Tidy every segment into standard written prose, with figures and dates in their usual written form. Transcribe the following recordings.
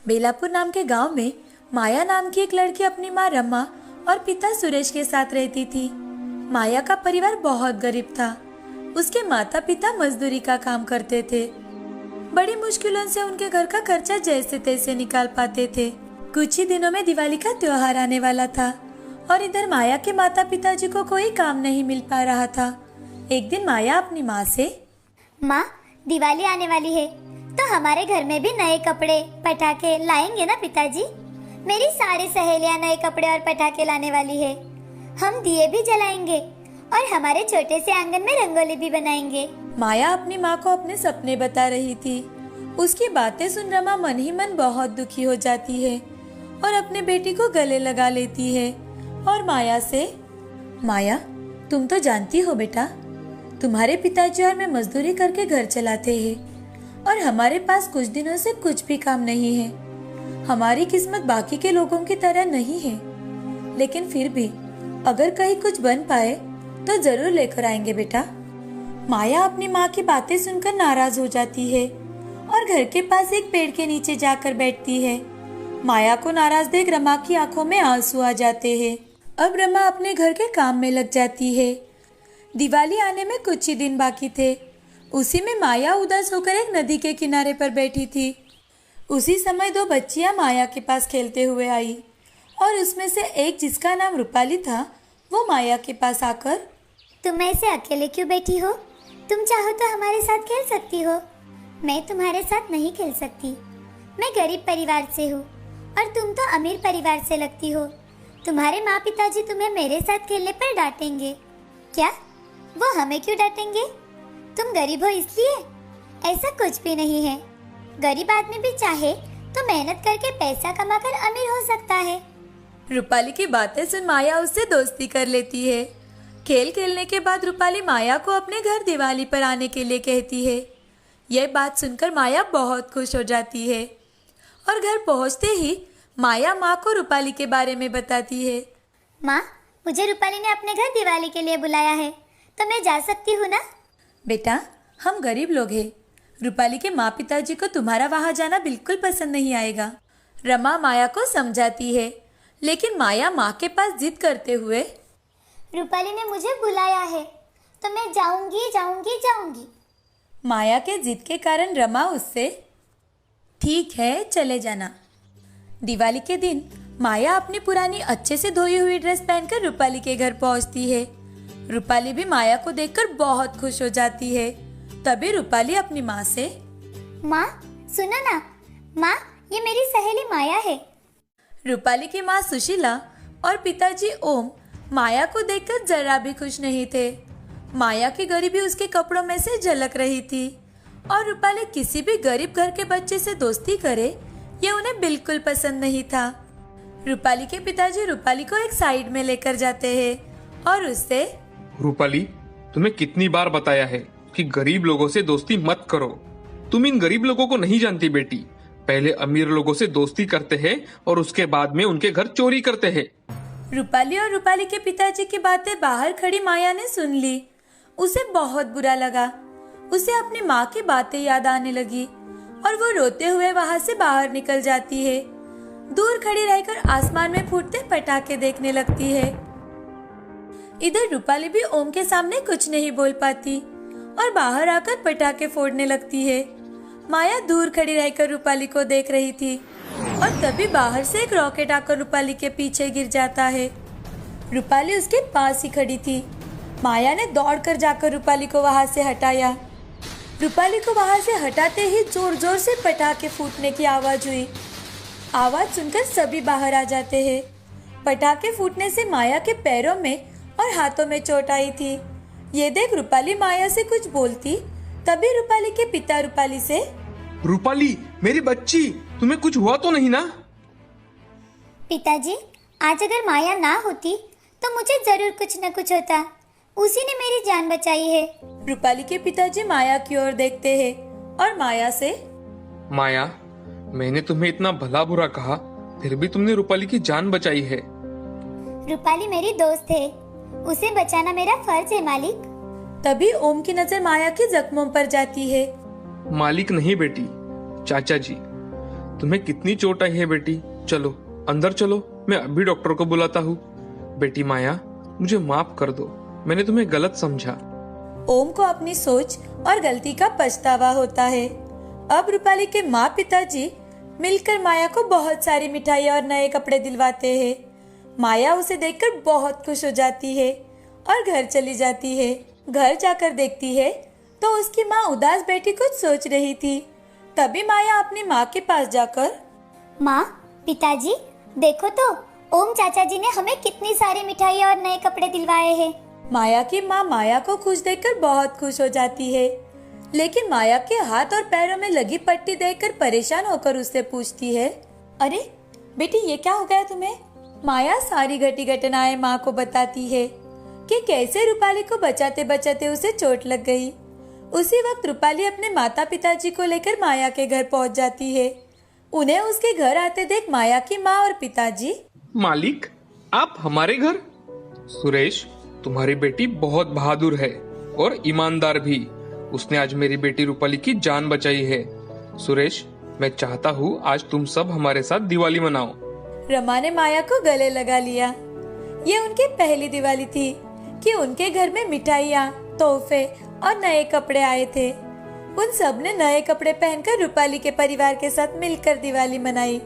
बेलापुर नाम के गांव में माया नाम की एक लड़की अपनी माँ रमा और पिता सुरेश के साथ रहती थी। माया का परिवार बहुत गरीब था। उसके माता पिता मजदूरी का काम करते थे। बड़ी मुश्किलों से उनके घर का खर्चा जैसे तैसे निकाल पाते थे। कुछ ही दिनों में दिवाली का त्योहार आने वाला था और इधर माया के माता पिताजी को कोई काम नहीं मिल पा रहा था। एक दिन माया अपनी माँ से, माँ, दिवाली आने वाली है तो हमारे घर में भी नए कपड़े पटाखे लाएंगे ना पिताजी? मेरी सारी सहेलियाँ नए कपड़े और पटाखे लाने वाली है। हम दिए भी जलाएंगे और हमारे छोटे से आंगन में रंगोली भी बनाएंगे। माया अपनी माँ को अपने सपने बता रही थी। उसकी बातें सुन रमा मन ही मन बहुत दुखी हो जाती है और अपने बेटी को गले लगा लेती है और माया से, माया, तुम तो जानती हो बेटा, तुम्हारे पिताजी और मैं मजदूरी करके घर चलाते हैं और हमारे पास कुछ दिनों से कुछ भी काम नहीं है। हमारी किस्मत बाकी के लोगों की तरह नहीं है, लेकिन फिर भी अगर कहीं कुछ बन पाए तो जरूर लेकर आएंगे बेटा। माया अपनी माँ की बातें सुनकर नाराज हो जाती है और घर के पास एक पेड़ के नीचे जाकर बैठती है। माया को नाराज देख रमा की आंखों में आंसू आ जाते हैं। अब रमा अपने घर के काम में लग जाती है। दिवाली आने में कुछ ही दिन बाकी थे। उसी में माया उदास होकर एक नदी के किनारे पर बैठी थी। उसी समय दो बच्चियां माया के पास खेलते हुए आई और उसमें से एक, जिसका नाम रूपाली था, वो माया के पास आकर, तुम ऐसे अकेले क्यों बैठी हो? तुम चाहो तो हमारे साथ खेल सकती हो। मैं तुम्हारे साथ नहीं खेल सकती। मैं गरीब परिवार से हूँ और तुम तो अमीर परिवार से लगती हो। तुम्हारे माँ पिताजी तुम्हें मेरे साथ खेलने पर डांटेंगे। क्या? वो हमें क्यों डांटेंगे? तुम गरीब हो इसलिए? ऐसा कुछ भी नहीं है। गरीब आदमी भी चाहे तो मेहनत करके पैसा कमाकर अमीर हो सकता है। रूपाली की बातें सुन माया उससे दोस्ती कर लेती है। खेल खेलने के बाद रूपाली माया को अपने घर दिवाली पर आने के लिए कहती है। यह बात सुनकर माया बहुत खुश हो जाती है और घर पहुंचते ही माया माँ को रूपाली के बारे में बताती है। माँ, मुझे रूपाली ने अपने घर दिवाली के लिए बुलाया है, तो मैं जा सकती हूँ ना? बेटा, हम गरीब लोग हैं। रूपाली के माँ पिताजी को तुम्हारा वहाँ जाना बिल्कुल पसंद नहीं आएगा। रमा माया को समझाती है, लेकिन माया माँ के पास जिद करते हुए, रूपाली ने मुझे बुलाया है तो मैं जाऊंगी जाऊंगी जाऊंगी। माया के जिद के कारण रमा उससे, ठीक है चले जाना। दिवाली के दिन माया अपनी पुरानी अच्छे से धोई हुई ड्रेस पहनकर रूपाली के घर पहुंचती है। रूपाली भी माया को देखकर बहुत खुश हो जाती है। तभी रूपाली अपनी माँ से, माँ सुनो ना, माँ ये मेरी सहेली माया है। रूपाली की माँ सुशीला और पिताजी ओम माया को देखकर जरा भी खुश नहीं थे। माया की गरीबी उसके कपड़ों में से झलक रही थी और रूपाली किसी भी गरीब घर के बच्चे से दोस्ती करे ये उन्हें बिल्कुल पसंद नहीं था। रूपाली के पिताजी रूपाली को एक साइड में लेकर जाते हैं और उससे, रूपाली, तुम्हें कितनी बार बताया है कि गरीब लोगों से दोस्ती मत करो। तुम इन गरीब लोगों को नहीं जानती बेटी। पहले अमीर लोगों से दोस्ती करते हैं और उसके बाद में उनके घर चोरी करते हैं। रूपाली और रूपाली के पिताजी की बातें बाहर खड़ी माया ने सुन ली। उसे बहुत बुरा लगा। उसे अपनी माँ की बातें याद आने लगी और वो रोते हुए वहाँ से बाहर निकल जाती है। दूर खड़ी रहकर आसमान में फूटते पटाखे देखने लगती है। इधर रूपाली भी ओम के सामने कुछ नहीं बोल पाती और बाहर आकर पटाखे फोड़ने लगती है। माया दूर खड़ी रहकर रूपाली को देख रही थी और तभी बाहर से एक रॉकेट आकर रूपाली के पीछे गिर जाता है। रूपाली उसके पास ही खड़ी थी। माया ने दौड़कर जाकर रूपाली को वहां से हटाया। रूपाली को वहां से हटाते ही जोर जोर से पटाखे फूटने की आवाज हुई। आवाज सुनकर सभी बाहर आ जाते हैं। पटाखे फूटने से माया के पैरों में और हाथों में चोट आई थी। ये देख रूपाली माया से कुछ बोलती, तभी रूपाली के पिता रूपाली से, रूपाली मेरी बच्ची, तुम्हें कुछ हुआ तो नहीं ना? पिताजी, आज अगर माया ना होती तो मुझे जरूर कुछ न कुछ होता। उसी ने मेरी जान बचाई है। रूपाली के पिताजी माया की ओर देखते हैं और माया से, माया, मैंने तुम्हें इतना भला बुरा कहा, फिर भी तुमने रूपाली की जान बचाई है। रूपाली मेरी दोस्त है, उसे बचाना मेरा फर्ज है मालिक। तभी ओम की नजर माया के जख्मों पर जाती है। मालिक नहीं बेटी, चाचा जी। तुम्हें कितनी चोट आई है बेटी? चलो अंदर चलो, मैं अभी डॉक्टर को बुलाता हूँ। बेटी माया, मुझे माफ कर दो, मैंने तुम्हें गलत समझा। ओम को अपनी सोच और गलती का पछतावा होता है। अब रूपाली के माँ पिताजी मिलकर माया को बहुत सारी मिठाई और नए कपड़े दिलवाते हैं। माया उसे देखकर बहुत खुश हो जाती है और घर चली जाती है। घर जाकर देखती है तो उसकी माँ उदास बैठी कुछ सोच रही थी। तभी माया अपनी माँ के पास जाकर, माँ, पिताजी, देखो तो ओम चाचा जी ने हमें कितनी सारी मिठाई और नए कपड़े दिलवाए हैं। माया की माँ माया को खुश देखकर बहुत खुश हो जाती है, लेकिन माया के हाथ और पैरों में लगी पट्टी देखकर परेशान होकर उससे पूछती है, अरे बेटी, ये क्या हो गया तुम्हें? माया सारी घटी घटनाएं माँ को बताती है कि कैसे रूपाली को बचाते बचाते उसे चोट लग गई। उसी वक्त रूपाली अपने माता पिताजी को लेकर माया के घर पहुंच जाती है। उन्हें उसके घर आते देख माया की माँ और पिताजी, मालिक, आप हमारे घर? सुरेश, तुम्हारी बेटी बहुत बहादुर है और ईमानदार भी। उसने आज मेरी बेटी रूपाली की जान बचाई है। सुरेश, मैं चाहता हूँ आज तुम सब हमारे साथ दिवाली मनाओ। रमा ने माया को गले लगा लिया। ये उनकी पहली दिवाली थी कि उनके घर में मिठाइयाँ, तोहफे और नए कपड़े आए थे। उन सब ने नए कपड़े पहनकर रूपाली के परिवार के साथ मिलकर दिवाली मनाई।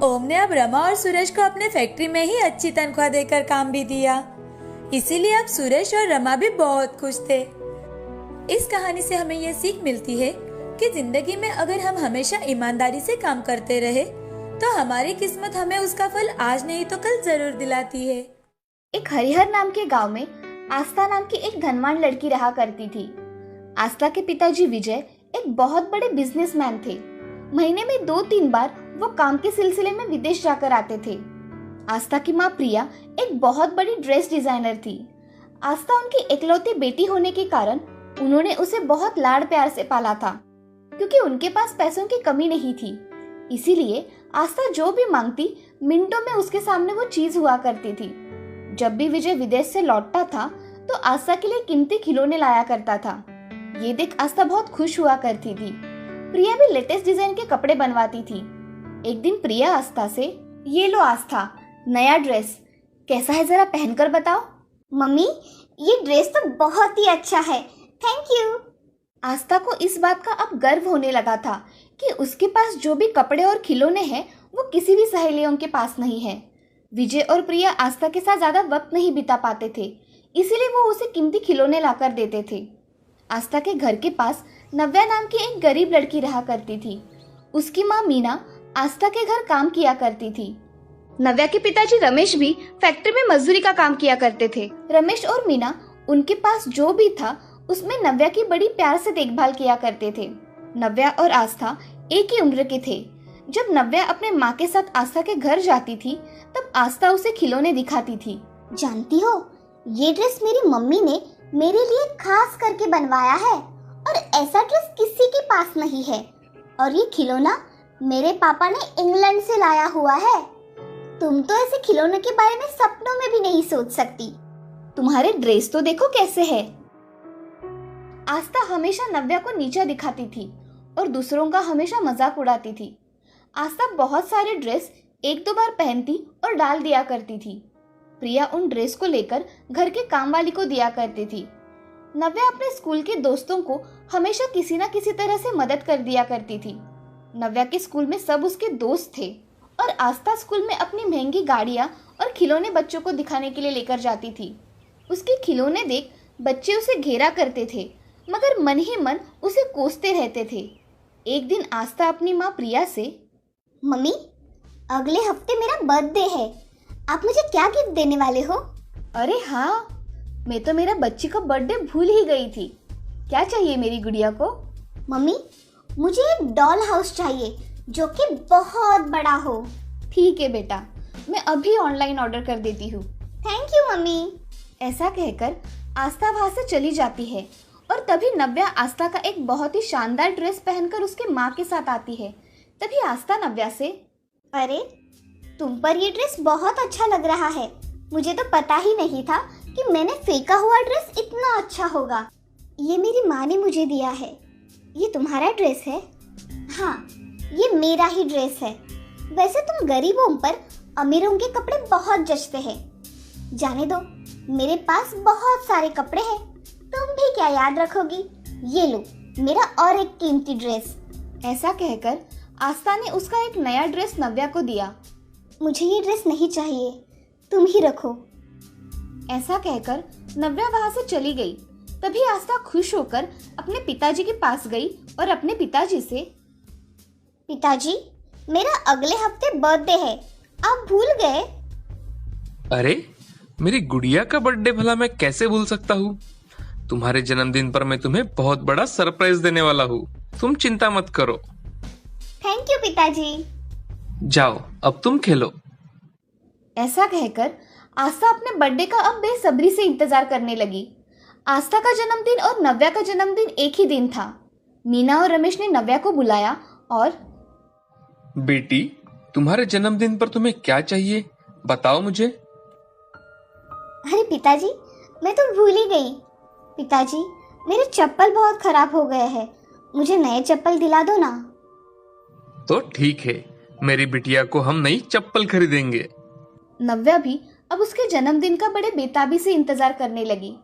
ओम ने अब रमा और सुरेश को अपने फैक्ट्री में ही अच्छी तनख्वाह देकर काम भी दिया। इसीलिए अब सुरेश और रमा भी बहुत खुश थे। इस कहानी से हमें ये सीख मिलती है कि जिंदगी में अगर हम हमेशा ईमानदारी से काम करते रहे तो हमारी किस्मत हमें उसका फल आज नहीं तो कल जरूर दिलाती है। एक हरिहर नाम के गांव में आस्था नाम की एक धनवान लड़की रहा करती थी। आस्था के पिताजी विजय एक बहुत बड़े बिजनेसमैन थे। महीने में 2-3 बार वो काम के सिलसिले में विदेश जाकर आते थे। आस्था की माँ प्रिया एक बहुत बड़ी ड्रेस डिजाइनर थी। आस्था उनकी इकलौती बेटी होने के कारण उन्होंने उसे बहुत लाड़ प्यार से पाला था, क्योंकि उनके पास पैसों की कमी नहीं थी। इसीलिए आस्था जो भी मांगती मिनटों में उसके सामने वो चीज हुआ करती थी। जब भी विजय विदेश से लौटता था तो आस्था के लिए कीमती खिलौने लाया करता था। ये देख आस्था बहुत खुश हुआ करती थी। प्रिया भी लेटेस्ट डिजाइन के कपड़े बनवाती थी। एक दिन प्रिया आस्था से, ये लो आस्था, नया ड्रेस, कैसा है जरा पहनकर बताओ। मम्मी, ये ड्रेस तो बहुत ही अच्छा है, थैंक यू। आस्था को इस बात का अब गर्व होने लगा था कि उसके पास जो भी कपड़े और खिलौने हैं वो किसी भी सहेलियों के पास नहीं है। विजय और प्रिया आस्था के साथ ज्यादा वक्त नहीं बिता पाते थे, इसीलिए वो उसे कीमती खिलौने लाकर देते थे। आस्था के घर के पास नव्या नाम की एक गरीब लड़की रहा करती थी। उसकी माँ मीना आस्था के घर काम किया करती थी। नव्या के पिताजी रमेश भी फैक्ट्री में मजदूरी का काम किया करते थे। रमेश और मीना उनके पास जो भी था उसमें नव्या की बड़ी प्यार से देखभाल किया करते थे। नव्या और आस्था एक ही उम्र के थे। जब नव्या अपने माँ के साथ आस्था के घर जाती थी तब आस्था उसे खिलौने दिखाती थी। जानती हो, ये ड्रेस मेरी मम्मी ने मेरे लिए खास करके बनवाया है और ऐसा ड्रेस किसी के पास नहीं है। और ये खिलौना मेरे पापा ने इंग्लैंड से लाया हुआ है। तुम तो ऐसे खिलौनों के बारे में सपनों में भी नहीं सोच सकती। तुम्हारे ड्रेस तो देखो कैसे है। आस्था हमेशा नव्या को नीचा दिखाती थी और दूसरों का हमेशा मजाक उड़ाती थी। आस्था बहुत सारे ड्रेस 1-2 बार पहनती और डाल दिया करती थी। प्रिया उन ड्रेस को लेकर घर के काम वाली को दिया करती थी। नव्या अपने स्कूल के दोस्तों को हमेशा किसी न किसी तरह से मदद कर दिया करती थी। नव्या के स्कूल में सब उसके दोस्त थे और आस्था स्कूल में अपनी महंगी गाड़ियां और खिलौने बच्चों को दिखाने के लिए लेकर जाती थी। उसके खिलौने देख बच्चे उसे घेरा करते थे, मगर मन ही मन उसे कोसते रहते थे। एक दिन आस्था अपनी माँ प्रिया से, मम्मी, अगले हफ्ते मेरा बर्थडे है, आप मुझे क्या गिफ्ट देने वाले हो? अरे हाँ, मैं तो मेरा बच्ची का बर्थडे भूल ही गई थी। क्या चाहिए मेरी गुड़िया को? मम्मी, मुझे एक डॉल हाउस चाहिए जो कि बहुत बड़ा हो। ठीक है बेटा, मैं अभी ऑनलाइन ऑर्डर कर देती हूँ। Thank you mummy. ऐसा कहकर आस्था वहां से चली जाती है और तभी नव्या आस्था का एक बहुत ही शानदार ड्रेस पहनकर उसके माँ के साथ आती है। तभी आस्था नव्या से, अरे तुम पर ये ड्रेस बहुत अच्छा लग रहा है, मुझे तो पता ही नहीं था कि मैंने फेंका हुआ ड्रेस इतना अच्छा होगा। ये मेरी माँ ने मुझे दिया है। ये तुम्हारा ड्रेस है? हाँ, ये मेरा ही ड्रेस है। वैसे तुम गरीबों पर अमीरों के कपड़े बहुत जचते हैं। जाने दो, मेरे पास बहुत सारे कपड़े हैं। तुम भी क्या याद रखोगी? ये लो मेरा और एक कीमती ड्रेस। ऐसा कहकर आस्था ने उसका एक नया ड्रेस नव्या को दिया। मुझे ये ड्रेस नहीं चाहिए, तुम ही रखो। ऐसा कहकर नव्या वहां से चली गई। तभी आस्था खुश होकर अपने पिताजी के पास गई और अपने पिताजी से, पिताजी, मेरा अगले हफ्ते बर्थडे है, आप भूल गए? अरे, मेरी गुड़िया का बर्थडे भला मैं कैसे भूल सकता हूँ। तुम्हारे जन्मदिन पर मैं तुम्हें बहुत बड़ा सरप्राइज देने वाला हूँ, तुम चिंता मत करो। थैंक यू पिताजी। जाओ, अब तुम खेलो। ऐसा कहकर आस्था अपने बर्थडे का अब बेसब्री से इंतजार करने लगी। आस्था का जन्मदिन और नव्या का जन्मदिन एक ही दिन था। मीना और रमेश ने नव्या को बुलाया और, बेटी, तुम्हारे जन्मदिन पर तुम्हें क्या चाहिए, बताओ मुझे। अरे पिताजी, मैं तो भूल ही गई। पिताजी, मेरे चप्पल बहुत खराब हो गए हैं, मुझे नए चप्पल दिला दो ना। तो ठीक है, मेरी बिटिया को हम नई चप्पल खरीदेंगे। नव्या भी अब उसके जन्मदिन का बड़े बेताबी से इंतजार करने लगी।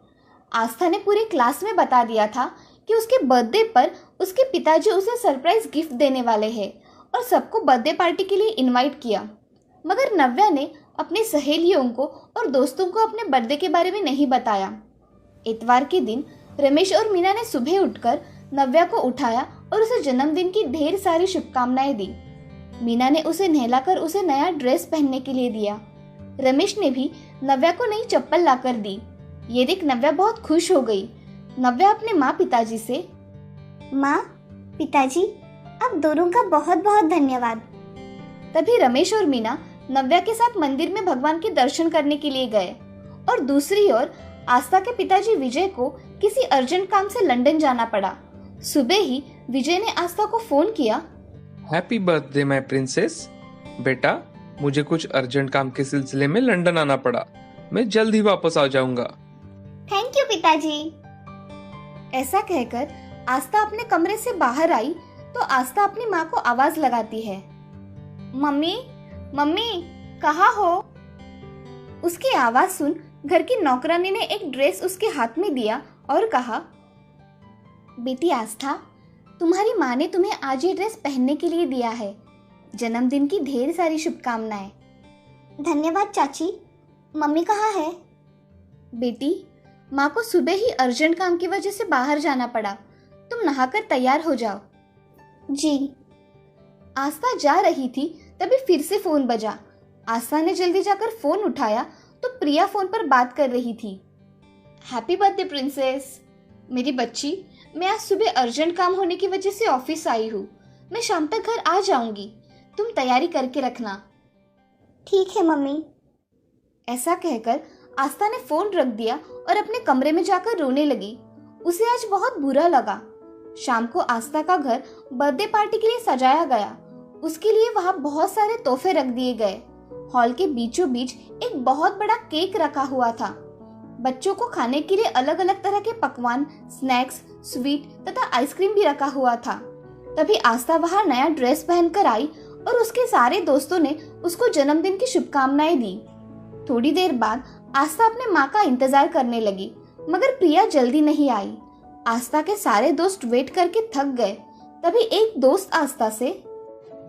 आस्था ने पूरे क्लास में बता दिया था कि उसके बर्थडे पर उसके पिताजी उसे सरप्राइज गिफ्ट देने वाले हैं और सबको बर्थडे पार्टी के लिए इनवाइट किया। मगर नव्या ने अपनी सहेलियों को और दोस्तों को अपने बर्थडे के बारे में नहीं बताया। इतवार के दिन रमेश और मीना ने सुबह उठकर नव्या को उठाया और उसे जन्मदिन की ढेर सारी शुभकामनाएं दी। मीना ने उसे नहलाकर उसे नया ड्रेस पहनने के लिए दिया। रमेश ने भी नव्या को नई चप्पल लाकर दी। ये देख नव्या बहुत खुश हो गई। नव्या अपने माँ पिताजी से, माँ, पिताजी, आप दोनों का बहुत बहुत धन्यवाद। तभी रमेश और मीना नव्या के साथ मंदिर में भगवान के दर्शन करने के लिए गए। और दूसरी ओर आस्था के पिताजी विजय को किसी अर्जेंट काम से लंदन जाना पड़ा। सुबह ही विजय ने आस्था को फोन किया। Happy birthday my princess. बेटा, मुझे कुछ अर्जेंट काम के सिलसिले में लंदन आना पड़ा, मैं जल्द ही वापस आ जाऊंगा। थैंक यू पिताजी। ऐसा कहकर आस्था अपने कमरे से बाहर आई तो आस्था अपनी माँ को आवाज लगाती है, मम्मी, मम्मी, कहाँ हो? उसकी आवाज सुन घर की नौकरानी ने एक ड्रेस उसके हाथ में दिया और कहा, बेटी आस्था, तुम्हारी माँ ने तुम्हें आज ये ड्रेस पहनने के लिए दिया है। जन्मदिन की ढेर सारी शुभकामनाएं। धन्यवाद चाची। मम्मी कहाँ है? बेटी, माँ को सुबह ही अर्जेंट काम की वजह से बाहर जाना पड़ा, तुम नहाकर तैयार हो जाओ। जी। आस्था जा रही थी तभी फिर से फोन बजा। आस्था ने जल्दी जाकर फोन उठाया तो प्रिया फोन पर बात कर रही थी। Happy birthday princess. मेरी बच्ची, मैं आज सुबह अर्जेंट काम होने की वजह से ऑफिस आई हूँ, मैं शाम तक घर आ जाऊंगी, तुम तैयारी करके रखना। ठीक है मम्मी। ऐसा कहकर आस्था ने फोन रख दिया और अपने कमरे में जाकर रोने लगी। उसे आज बहुत बुरा लगा। शाम को आस्था का घर बर्थडे पार्टी के लिए सजाया गया। उसके लिए वहां बहुत सारे तोहफे रख दिए गए। हॉल के बीचों बीच एक बहुत बड़ा केक रखा हुआ था। बच्चों को खाने के लिए अलग अलग तरह के पकवान, स्नैक्स, स्वीट तथा आइसक्रीम भी रखा हुआ था। तभी आस्था वहां नया ड्रेस पहनकर आई और उसके सारे दोस्तों ने उसको जन्मदिन की शुभकामनाएं दी। थोड़ी देर बाद आस्था अपने माँ का इंतजार करने लगी, मगर प्रिया जल्दी नहीं आई। आस्था के सारे दोस्त वेट करके थक गए। तभी एक दोस्त आस्था से,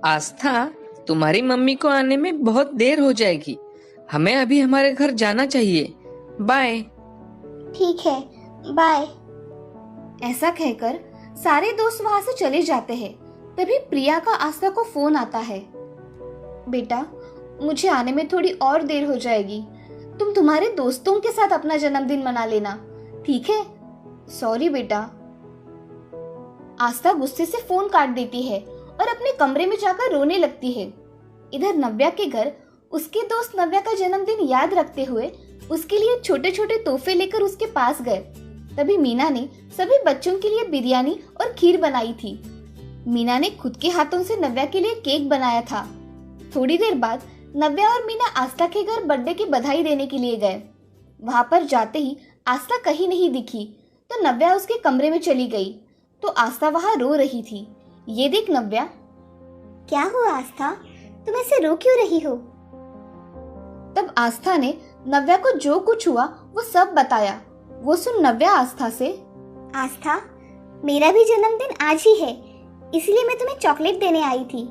आस्था, तुम्हारी मम्मी को आने में बहुत देर हो जाएगी, हमें अभी हमारे घर जाना चाहिए, बाय। ठीक है, बाय। ऐसा कहकर सारे दोस्त वहां से चले जाते हैं। तभी प्रिया का आस्था को फोन आता है, बेटा, मुझे आने में थोड़ी और देर हो जाएगी, तुम तुम्हारे दोस्तों के साथ अपना जन्मदिन मना लेना, ठीक है? सॉरी बेटा। आस्था गुस्से से फोन काट देती है और अपने कमरे में जाकर रोने लगती है। इधर नव्या के घर उसके दोस्त नव्या का जन्मदिन याद रखते हुए उसके लिए छोटे छोटे तोहफे लेकर उसके पास गए। तभी मीना ने सभी बच्चों के लिए बिरयानी और खीर बनाई थी। मीना ने खुद के हाथों से नव्या के लिए केक बनाया था। थोड़ी देर बाद नव्या और मीना आस्था के घर बर्थडे की बधाई देने के लिए गए। वहां पर जाते ही आस्था कहीं नहीं दिखी तो नव्या उसके कमरे में चली गई तो आस्था वहां रो रही थी। ये देख नव्या, क्या हुआ आस्था, तुम ऐसे रो क्यों रही हो? तब आस्था ने नव्या को जो कुछ हुआ वो सब बताया। वो सुन नव्या आस्था से, आस्था, मेरा भी जन्मदिन आज ही है, इसलिए मैं तुम्हें चॉकलेट देने आई थी।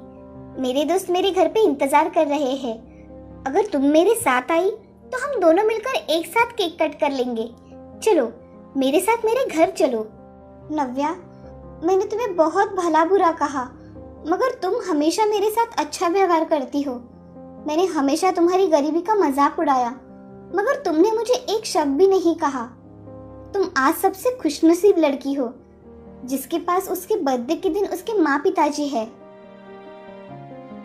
मेरे दोस्त मेरे घर पे इंतजार कर रहे हैं। अगर तुम मेरे साथ आई तो हम दोनों मिलकर एक साथ केक कट कर लेंगे। चलो मेरे साथ मेरे घर चलो। नव्या, मैंने तुम्हें बहुत भला बुरा कहा, मगर तुम हमेशा मेरे साथ अच्छा व्यवहार करती हो। मैंने हमेशा तुम्हारी गरीबी का मजाक उड़ाया, मगर तुमने मुझे एक शब्द भी नहीं कहा। तुम आज सबसे खुशनसीब लड़की हो जिसके पास उसके बर्थडे के दिन उसके माँ पिताजी है।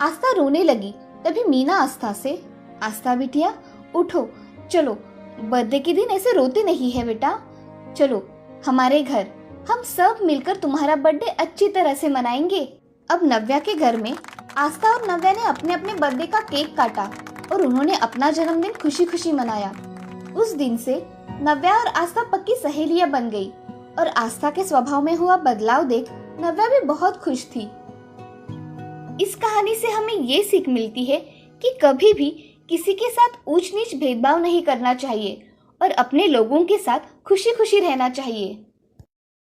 आस्था रोने लगी। तभी मीना आस्था से, आस्था बिटिया उठो, चलो, बर्थडे के दिन ऐसे रोते नहीं है बेटा। चलो हमारे घर, हम सब मिलकर तुम्हारा बर्थडे अच्छी तरह से मनाएंगे। अब नव्या के घर में आस्था और नव्या ने अपने अपने बर्थडे का केक काटा और उन्होंने अपना जन्मदिन खुशी खुशी मनाया। उस दिन से नव्या और आस्था पक्की सहेलियां बन गई और आस्था के स्वभाव में हुआ बदलाव देख नव्या भी बहुत खुश थी। इस कहानी से हमें ये सीख मिलती है कि कभी भी किसी के साथ ऊंच नीच भेदभाव नहीं करना चाहिए और अपने लोगों के साथ खुशी खुशी रहना चाहिए।